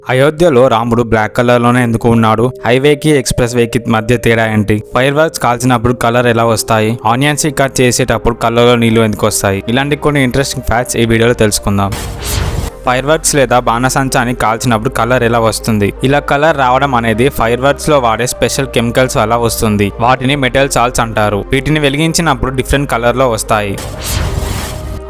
అయోధ్యలో రాముడు black colour లోనే ఎందుకు ఉన్నాడు? హైవేకి ఎక్స్ప్రెస్ వేకి మధ్య తేడా ఏంటి? ఫైర్ వర్క్స్ కాల్చినప్పుడు కలర్ ఎలా వస్తాయి? ఆనియన్స్ కట్ చేసేటప్పుడు కలర్లో నీళ్లు ఎందుకు వస్తాయి? ఇలాంటి కొన్ని ఇంట్రెస్టింగ్ ఫ్యాక్ట్స్ ఈ వీడియోలో తెలుసుకుందాం. ఫైర్ వర్క్స్ లేదా బాణసంచాని కాల్చినప్పుడు కలర్ ఎలా వస్తుంది? ఇలా కలర్ రావడం అనేది ఫైర్ వర్క్స్ లో వాడే స్పెషల్ కెమికల్స్ వల్ల వస్తుంది. వాటిని మెటల్ సాల్ట్స్ అంటారు. వీటిని వెలిగించినప్పుడు డిఫరెంట్ కలర్ లో వస్తాయి.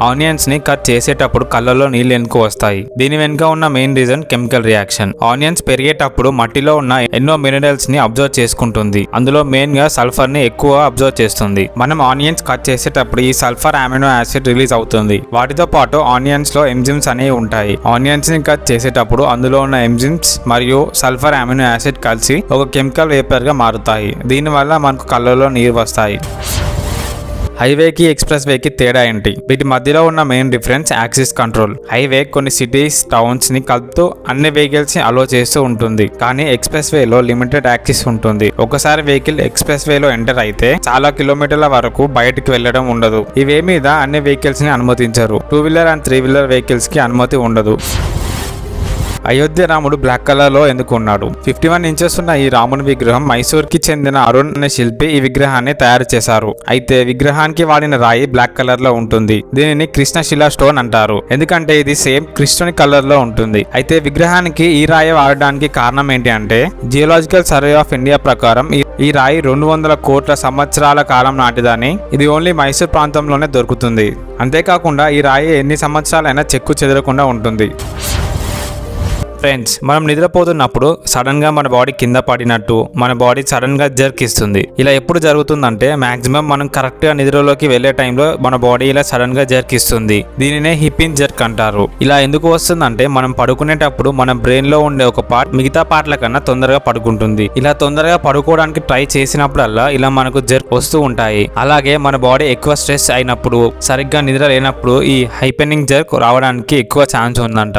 ఆనియన్స్ ని కట్ చేసేటప్పుడు కళ్ళల్లో నీళ్లు ఎందుకు వస్తాయి? దీని వెనుక ఉన్న main reason chemical reaction. Onions పెరిగేటప్పుడు మట్టిలో ఉన్న ఎన్నో మినరల్స్ ని అబ్జర్వ్ చేసుకుంటుంది. అందులో మెయిన్ గా సల్ఫర్ ని ఎక్కువ అబ్జర్వ్ చేస్తుంది. మనం ఆనియన్స్ కట్ చేసేటప్పుడు ఈ సల్ఫర్ అమినో యాసిడ్ రిలీజ్ అవుతుంది. వాటితో పాటు ఆనియన్స్ లో ఎంజిమ్స్ అనేవి ఉంటాయి. ఆనియన్స్ ని కట్ చేసేటప్పుడు అందులో ఉన్న ఎంజిమ్స్ మరియు సల్ఫర్ అమినో యాసిడ్ కలిసి ఒక కెమికల్ వేపర్ గా మారుతాయి. దీనివల్ల మనకు కళ్ళల్లో నీరు వస్తాయి. హైవేకి ఎక్స్ప్రెస్ వేకి తేడా ఏంటి? వీటి మధ్యలో ఉన్న main difference axis control. Highway కొన్ని సిటీస్ టౌన్స్ ని కలుపుతూ అన్ని వెహికల్స్ ని అలో చేస్తూ ఉంటుంది. కానీ ఎక్స్ప్రెస్ వేలో లిమిటెడ్ యాక్సిస్ ఉంటుంది. ఒకసారి వెహికల్ ఎక్స్ప్రెస్ వేలో ఎంటర్ అయితే చాలా కిలోమీటర్ల వరకు బయటికి వెళ్లడం ఉండదు. ఈ వే మీద అన్ని వెహికల్స్ ని అనుమతించరు. 2 వీలర్ అండ్ 3 వీలర్ వెహికల్స్ కి అనుమతి ఉండదు. అయోధ్య రాముడు బ్లాక్ కలర్ లో ఎందుకు ఉన్నాడు? 51 ఇంచెస్ ఉన్న ఈ రాముని విగ్రహం మైసూర్ కి చెందిన అరుణ్ అనే శిల్పి ఈ విగ్రహాన్ని తయారు చేశారు. అయితే విగ్రహానికి వాడిన రాయి బ్లాక్ కలర్ లో ఉంటుంది. దీనిని కృష్ణశిలా స్టోన్ అంటారు. ఎందుకంటే ఇది సేమ్ కృష్ణుని కలర్ లో ఉంటుంది. అయితే విగ్రహానికి ఈ రాయి వాడడానికి కారణం ఏంటి అంటే జియోలాజికల్ సర్వే ఆఫ్ ఇండియా ప్రకారం ఈ రాయి 200 కోట్ల సంవత్సరాల కాలం నాటిదని. ఇది ఓన్లీ మైసూర్ ప్రాంతంలోనే దొరుకుతుంది. అంతేకాకుండా ఈ రాయి ఎన్ని సంవత్సరాలైనా చెక్కు చెదరకుండా ఉంటుంది. ఫ్రెండ్స్, మనం నిద్రపోతున్నప్పుడు సడన్ గా మన బాడీ కింద పడినట్టు మన బాడీ సడన్ గా జర్క్ ఇస్తుంది. ఇలా ఎప్పుడు జరుగుతుందంటే మాక్సిమం మనం కరెక్ట్ గా నిద్రలోకి వెళ్లే టైంలో మన బాడీ ఇలా సడన్ గా జర్క్ ఇస్తుంది. దీనినే హిప్పింగ్ జర్క్ అంటారు. ఇలా ఎందుకు వస్తుందంటే మనం పడుకునేటప్పుడు మన బ్రెయిన్ లో ఉండే ఒక పార్ట్ మిగతా పార్ట్ల కన్నా తొందరగా పడుకుంటుంది. ఇలా తొందరగా పడుకోవడానికి ట్రై చేసినప్పుడల్లా ఇలా మనకు జర్క్ వస్తూ ఉంటాయి. అలాగే మన బాడీ ఎక్కువ స్ట్రెస్ అయినప్పుడు సరిగ్గా నిద్ర లేనప్పుడు ఈ హైపెనింగ్ జర్క్ రావడానికి ఎక్కువ ఛాన్స్ ఉందంట.